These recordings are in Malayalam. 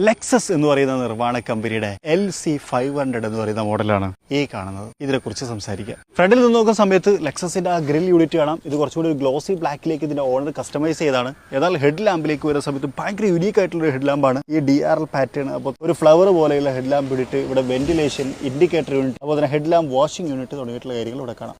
ലെക്സസ് എന്ന് പറയുന്ന നിർമ്മാണ കമ്പനിയുടെ LC500 എന്ന് പറയുന്ന മോഡലാണ് ഈ കാണുന്നത്. ഇതിനെക്കുറിച്ച് സംസാരിക്കാം. ഫ്രണ്ടിൽ നിന്ന് നോക്കുന്ന സമയത്ത് ലെക്സസിന്റെ ആ ഗ്രിൽ യൂണിറ്റ് കാണാം. ഇത് കുറച്ചുകൂടി ഒരു ഗ്ലോസി ബ്ലാക്കിലേക്ക് ഇതിന്റെ ഓണർ കസ്റ്റമൈസ് ചെയ്താണ്. എന്നാൽ ഹെഡ് ലാമ്പിലേക്ക് വരുന്ന സമയത്ത് ഭയങ്കര യുണീക്ക് ആയിട്ടുള്ള ഒരു ഹെഡ് ലാമ്പാണ് ഈ DRL പാറ്റേൺ. അപ്പോൾ ഒരു ഫ്ലവർ പോലെയുള്ള ഹെഡ് ലാമ്പ് ഇട്ടിട്ട് ഇവിടെ വെന്റിലേഷൻ, ഇൻഡിക്കേറ്റർ യൂണിറ്റ്, അപ്പോൾ തന്നെ ഹെഡ് ലാമ്പ് വാഷിംഗ് യൂണിറ്റ് തുടങ്ങിയിട്ടുള്ള കാര്യങ്ങൾ ഇവിടെ കാണാം.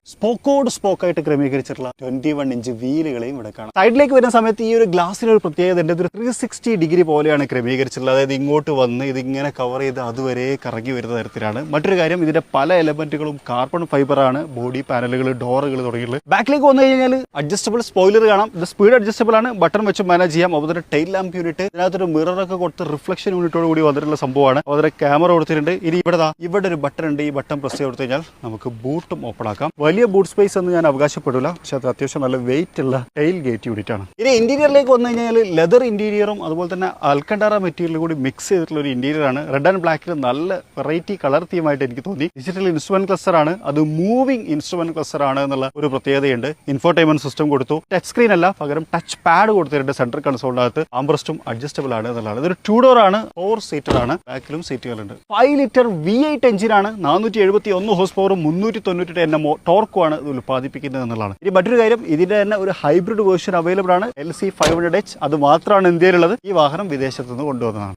സ്പോക്കായിട്ട് ക്രമീകരിച്ചിട്ടുള്ള 21 ഇഞ്ച് വീലുകളെയും ഇവിടെ കാണാം. സൈഡിലേക്ക് വരുന്ന സമയത്ത് ഈ ഒരു ഗ്ലാസിന് ഒരു പ്രത്യേകത ഉണ്ട്. ഒരു 360 ഡിഗ്രി പോലെയാണ് ക്രമീകരിച്ചിട്ടുള്ളത്. അതായത് ഇങ്ങോട്ട് വന്ന് ഇതിങ്ങനെ കവർ ചെയ്ത് അതുവരെ കറങ്ങി വരുന്ന തരത്തിലാണ്. മറ്റൊരു കാര്യം, ഇതിന്റെ പല എലമെന്റുകളും കാർബൺ ഫൈബർ ആണ്. ബോഡി പാനലുകൾ, ഡോറുകൾ തുടങ്ങിയിട്ടുള്ളത്. ബാക്കിലേക്ക് വന്നു കഴിഞ്ഞാൽ അഡ്ജസ്റ്റബിൾ സ്പോയിലർ കാണാം. ഇത് സ്പീഡ് അഡ്ജസ്റ്റബിൾ ആണ്, ബട്ടൺ വെച്ച് മാനേജ് ചെയ്യാം. അതുപോലെ തന്നെ ടൈൽ ലാമ്പ് യൂണിറ്റ്, ഇതിനകത്തൊരു മിററൊക്കെ കൊടുത്ത് റിഫ്ലക്ഷൻ യൂണിറ്റോട് കൂടി വന്നിട്ടുള്ള സംഭവമാണ്. അതുപോലെ ക്യാമറ കൊടുത്തിട്ടുണ്ട്. ഇനി ഇവിടെ ഒരു ബട്ടൺ ഉണ്ട്. ഈ ബട്ടൺ പ്രസ് ചെയ്ത് കൊടുത്തു കഴിഞ്ഞാൽ നമുക്ക് ബൂട്ടും ഓപ്പൺ ആക്കാം. വലിയ ബൂട്ട് സ്പേസ് എന്ന് ഞാൻ അവകാശപ്പെടില്ല, പക്ഷെ അത് അത്യാവശ്യം നല്ല വെയിറ്റ് ഉള്ള ടൈൽ ഗേറ്റ് യൂണിറ്റ് ആണ്. ഇനി ഇന്റീരിയറിലേക്ക് വന്നു കഴിഞ്ഞാൽ ലെതർ ഇന്റീരിയറും അതുപോലെ തന്നെ അൽക്കണ്ടാറ മെറ്റീരിയലും കൂടി മിക്സ് ചെയ്തിട്ടുള്ള ഒരു ഇന്റീരിയർ ആണ്. റെഡ് ആൻഡ് ബ്ലാക്കിൽ നല്ല വെറൈറ്റി കളർ തീമായിട്ട് എനിക്ക് തോന്നി. ഡിജിറ്റൽ ഇൻസ്ട്രുമെന്റ് ക്ലസ്റ്റർ ആണ്, അത് മൂവിംഗ് ഇൻസ്ട്രുമെന്റ് ക്ലസ്റ്റർ ആണ് എന്നുള്ള ഒരു പ്രത്യേകതയുണ്ട്. ഇൻഫോർടൈൻമെന്റ് സിസ്റ്റം കൊടുത്തു. ടച്ച് സ്ക്രീൻ അല്ല, പകരം ടച്ച് പാഡ് കൊടുത്തിട്ടുണ്ട്. സെൻട്രൽ കൺസോളിനകത്ത് ആംബ്രസ്റ്റും അഡ്ജസ്റ്റബിൾ ആണ് എന്നുള്ളതാണ്. ഇതൊരു 2 ഡോർ ആണ്, 4 സീറ്റർ ആണ്. ബാക്കിലും സീറ്റുകളുണ്ട്. 5 ലിറ്റർ V8 എഞ്ചിനാണ്. 471 ഹോഴ്സ് പവറും 398 Nm ടോർക്കുമാണ് ഇത് ഉൽപ്പാദിപ്പിക്കുന്നത് എന്നുള്ളതാണ്. ഇനി മറ്റൊരു കാര്യം, ഇതിന്റെ തന്നെ ഒരു ഹൈബ്രിഡ് വേർഷൻ അവൈലബിൾ ആണ്. LC500H. അത് മാത്രമാണ് ഇന്ത്യയിലുള്ളത്. ഈ വാഹനം വിദേശത്ത് നിന്ന് കൊണ്ടുവന്നതാണ്.